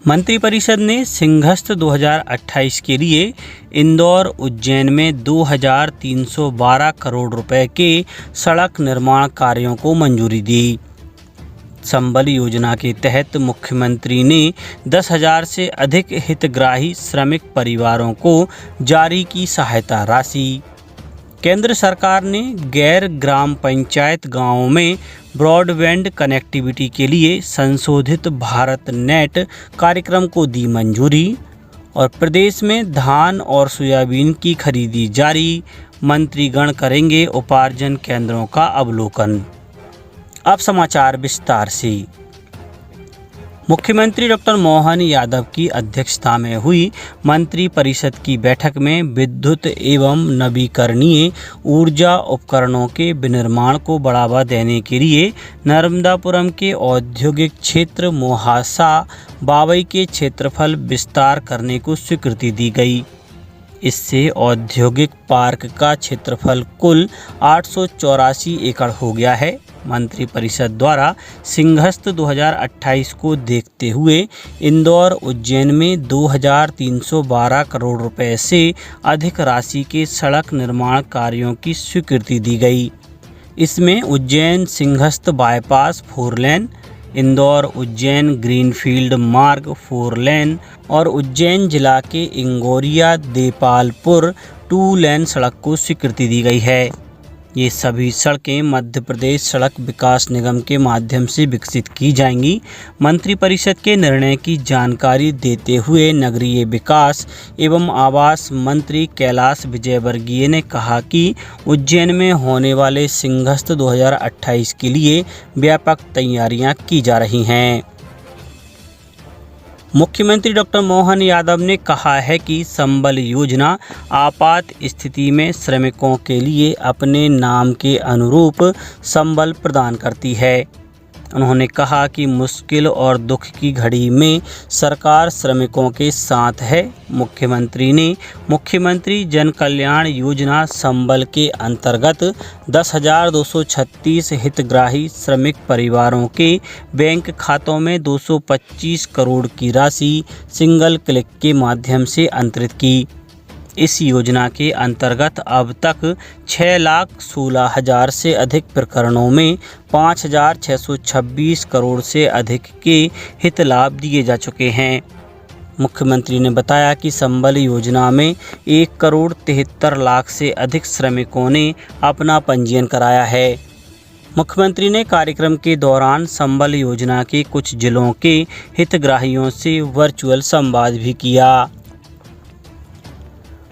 मंत्रिपरिषद ने सिंहस्थ 2028 के लिए इंदौर उज्जैन में 2312 करोड़ रुपए के सड़क निर्माण कार्यों को मंजूरी दी। संबल योजना के तहत मुख्यमंत्री ने 10,000 से अधिक हितग्राही श्रमिक परिवारों को जारी की सहायता राशि। केंद्र सरकार ने गैर ग्राम पंचायत गांवों में ब्रॉडबैंड कनेक्टिविटी के लिए संशोधित भारत नेट कार्यक्रम को दी मंजूरी। और प्रदेश में धान और सोयाबीन की खरीदी जारी, मंत्रीगण करेंगे उपार्जन केंद्रों का अवलोकन। अब समाचार विस्तार से। मुख्यमंत्री डॉक्टर मोहन यादव की अध्यक्षता में हुई मंत्रिपरिषद की बैठक में विद्युत एवं नवीकरणीय ऊर्जा उपकरणों के विनिर्माण को बढ़ावा देने के लिए नर्मदापुरम के औद्योगिक क्षेत्र मोहासा बावई के क्षेत्रफल विस्तार करने को स्वीकृति दी गई। इससे औद्योगिक पार्क का क्षेत्रफल कुल 884 एकड़ हो गया है। मंत्रिपरिषद द्वारा सिंहस्थ 2028 को देखते हुए इंदौर उज्जैन में 2312 करोड़ रुपए से अधिक राशि के सड़क निर्माण कार्यों की स्वीकृति दी गई। इसमें उज्जैन सिंहस्थ बाईपास 4 लेन, इंदौर उज्जैन ग्रीनफील्ड मार्ग 4 लेन और उज्जैन जिला के इंगोरिया देपालपुर 2 लेन सड़क को स्वीकृति दी गई है। ये सभी सड़कें मध्य प्रदेश सड़क विकास निगम के माध्यम से विकसित की जाएंगी। मंत्रिपरिषद के निर्णय की जानकारी देते हुए नगरीय विकास एवं आवास मंत्री कैलाश विजयवर्गीय ने कहा कि उज्जैन में होने वाले सिंहस्थ 2028 के लिए व्यापक तैयारियां की जा रही हैं। मुख्यमंत्री डॉक्टर मोहन यादव ने कहा है कि संबल योजना आपात स्थिति में श्रमिकों के लिए अपने नाम के अनुरूप संबल प्रदान करती है। उन्होंने कहा कि मुश्किल और दुख की घड़ी में सरकार श्रमिकों के साथ है। मुख्यमंत्री ने मुख्यमंत्री जन कल्याण योजना संबल के अंतर्गत 10,236 हितग्राही श्रमिक परिवारों के बैंक खातों में 225 करोड़ की राशि सिंगल क्लिक के माध्यम से अंतरित की। इस योजना के अंतर्गत अब तक 6,16,000 से अधिक प्रकरणों में 5,626 करोड़ से अधिक के हित लाभ दिए जा चुके हैं। मुख्यमंत्री ने बताया कि संबल योजना में 1,73 लाख से अधिक श्रमिकों ने अपना पंजीयन कराया है। मुख्यमंत्री ने कार्यक्रम के दौरान संबल योजना के कुछ जिलों के हितग्राहियों से वर्चुअल संवाद भी किया।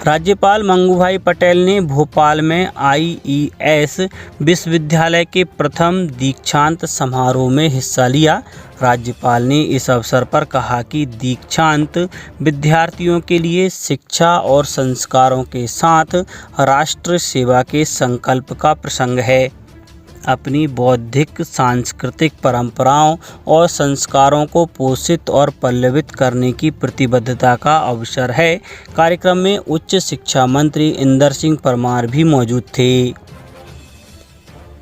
राज्यपाल मंगूभाई पटेल ने भोपाल में IES विश्वविद्यालय के प्रथम दीक्षांत समारोह में हिस्सा लिया। राज्यपाल ने इस अवसर पर कहा कि दीक्षांत विद्यार्थियों के लिए शिक्षा और संस्कारों के साथ राष्ट्र सेवा के संकल्प का प्रसंग है। अपनी बौद्धिक सांस्कृतिक परंपराओं और संस्कारों को पोषित और पल्लवित करने की प्रतिबद्धता का अवसर है। कार्यक्रम में उच्च शिक्षा मंत्री इंदर सिंह परमार भी मौजूद थे।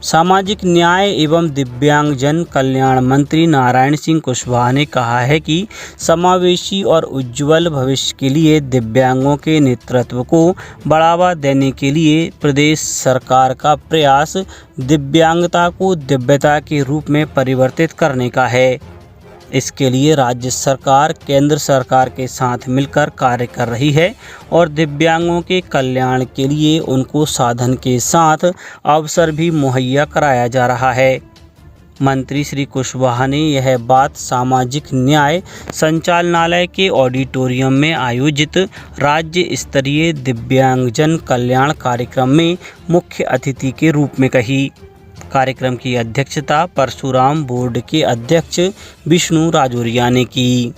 सामाजिक न्याय एवं दिव्यांगजन कल्याण मंत्री नारायण सिंह कुशवाहा ने कहा है कि समावेशी और उज्ज्वल भविष्य के लिए दिव्यांगों के नेतृत्व को बढ़ावा देने के लिए प्रदेश सरकार का प्रयास दिव्यांगता को दिव्यता के रूप में परिवर्तित करने का है। इसके लिए राज्य सरकार केंद्र सरकार के साथ मिलकर कार्य कर रही है और दिव्यांगों के कल्याण के लिए उनको साधन के साथ अवसर भी मुहैया कराया जा रहा है। मंत्री श्री कुशवाहा ने यह बात सामाजिक न्याय संचालनालय के ऑडिटोरियम में आयोजित राज्य स्तरीय दिव्यांगजन कल्याण कार्यक्रम में मुख्य अतिथि के रूप में कही। कार्यक्रम की अध्यक्षता परशुराम बोर्ड के अध्यक्ष विष्णु राजौरिया ने की।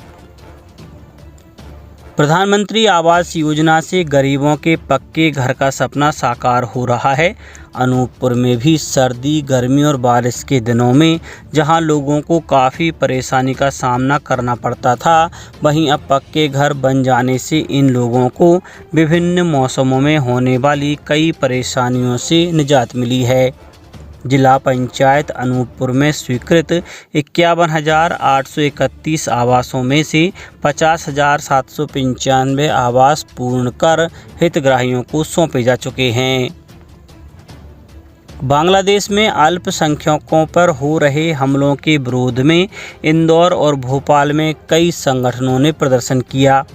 प्रधानमंत्री आवास योजना से गरीबों के पक्के घर का सपना साकार हो रहा है। अनूपपुर में भी सर्दी, गर्मी और बारिश के दिनों में जहां लोगों को काफ़ी परेशानी का सामना करना पड़ता था, वहीं अब पक्के घर बन जाने से इन लोगों को विभिन्न मौसमों में होने वाली कई परेशानियों से निजात मिली है। जिला पंचायत अनूपपुर में स्वीकृत 51,831 आवासों में से 50,795 आवास पूर्ण कर हितग्राहियों को सौंपे जा चुके हैं। बांग्लादेश में अल्पसंख्यकों पर हो रहे हमलों के विरोध में इंदौर और भोपाल में कई संगठनों ने प्रदर्शन किया।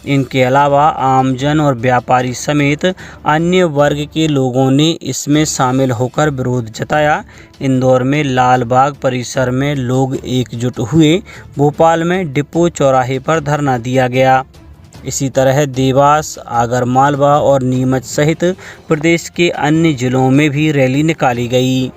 इनके अलावा आमजन और व्यापारी समेत अन्य वर्ग के लोगों ने इसमें शामिल होकर विरोध जताया। इंदौर में लाल बाग परिसर में लोग एकजुट हुए। भोपाल में डिपो चौराहे पर धरना दिया गया। इसी तरह देवास, आगरमालवा और नीमच सहित प्रदेश के अन्य जिलों में भी रैली निकाली गई।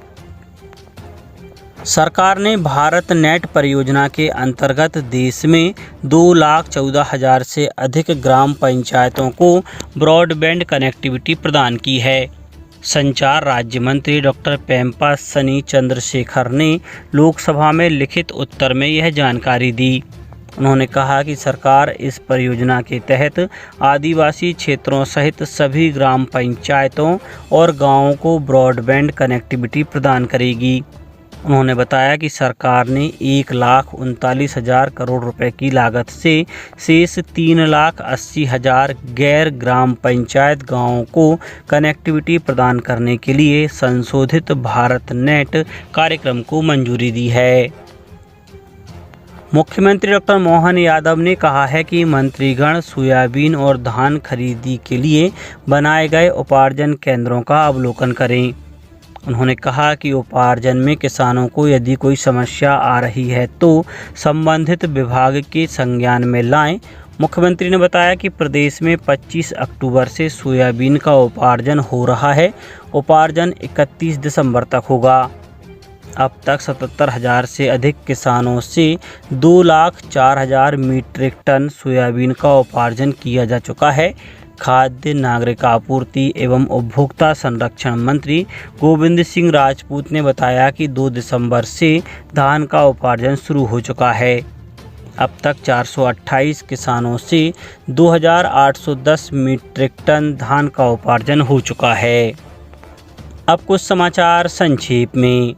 सरकार ने भारत नेट परियोजना के अंतर्गत देश में 2,14,000 से अधिक ग्राम पंचायतों को ब्रॉडबैंड कनेक्टिविटी प्रदान की है। संचार राज्य मंत्री डॉक्टर पेम्पा सनी चंद्रशेखर ने लोकसभा में लिखित उत्तर में यह जानकारी दी। उन्होंने कहा कि सरकार इस परियोजना के तहत आदिवासी क्षेत्रों सहित सभी ग्राम पंचायतों और गांवों को ब्रॉडबैंड कनेक्टिविटी प्रदान करेगी। उन्होंने बताया कि सरकार ने 1,39,000 करोड़ रुपए की लागत से शेष 3,80,000 गैर ग्राम पंचायत गांवों को कनेक्टिविटी प्रदान करने के लिए संशोधित भारत नेट कार्यक्रम को मंजूरी दी है। मुख्यमंत्री डॉक्टर मोहन यादव ने कहा है कि मंत्रीगण सोयाबीन और धान खरीदी के लिए बनाए गए उपार्जन केंद्रों का अवलोकन करें। उन्होंने कहा कि उपार्जन में किसानों को यदि कोई समस्या आ रही है तो संबंधित विभाग के संज्ञान में लाएं। मुख्यमंत्री ने बताया कि प्रदेश में 25 अक्टूबर से सोयाबीन का उपार्जन हो रहा है। उपार्जन 31 दिसंबर तक होगा। अब तक 77,000 से अधिक किसानों से 2,04,000 मीट्रिक टन सोयाबीन का उपार्जन किया जा चुका है। खाद्य नागरिक आपूर्ति एवं उपभोक्ता संरक्षण मंत्री गोविंद सिंह राजपूत ने बताया कि 2 दिसंबर से धान का उपार्जन शुरू हो चुका है। अब तक 428 किसानों से 2,810 मीट्रिक टन धान का उपार्जन हो चुका है। अब कुछ समाचार संक्षेप में।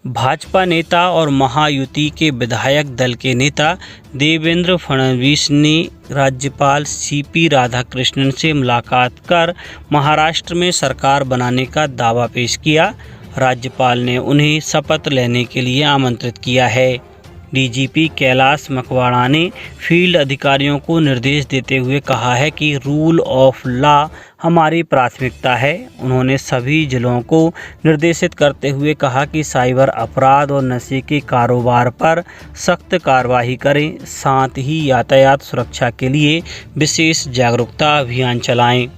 भाजपा नेता और महायुति के विधायक दल के नेता देवेंद्र फडणवीस ने राज्यपाल सीपी राधाकृष्णन से मुलाकात कर महाराष्ट्र में सरकार बनाने का दावा पेश किया। राज्यपाल ने उन्हें शपथ लेने के लिए आमंत्रित किया है। डीजीपी कैलाश मकवाड़ा ने फील्ड अधिकारियों को निर्देश देते हुए कहा है कि रूल ऑफ लॉ हमारी प्राथमिकता है। उन्होंने सभी जिलों को निर्देशित करते हुए कहा कि साइबर अपराध और नशे के कारोबार पर सख्त कार्रवाई करें, साथ ही यातायात सुरक्षा के लिए विशेष जागरूकता अभियान चलाएं।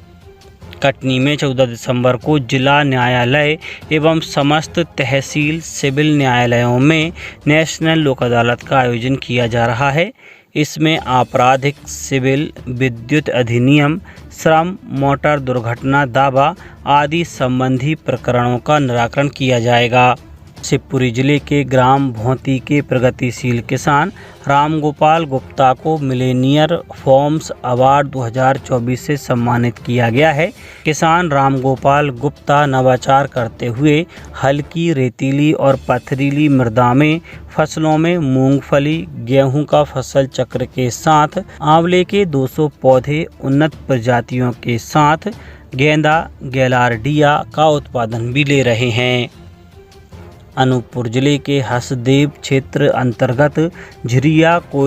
कटनी में 14 दिसंबर को जिला न्यायालय एवं समस्त तहसील सिविल न्यायालयों में नेशनल लोक अदालत का आयोजन किया जा रहा है। इसमें आपराधिक, सिविल, विद्युत अधिनियम, श्रम, मोटर दुर्घटना दावा आदि संबंधी प्रकरणों का निराकरण किया जाएगा। शिवपुरी जिले के ग्राम भोंती के प्रगतिशील किसान रामगोपाल गुप्ता को मिलेनियर फॉर्म्स अवार्ड 2024 से सम्मानित किया गया है। किसान रामगोपाल गुप्ता नवाचार करते हुए हल्की, रेतीली और पथरीली मृदा में फसलों में मूंगफली, गेहूं का फसल चक्र के साथ आंवले के 200 पौधे, उन्नत प्रजातियों के साथ गेंदा, गैलार्डिया का उत्पादन भी ले रहे हैं। अनूपपुर जिले के हसदेव क्षेत्र अंतर्गत झिरिया को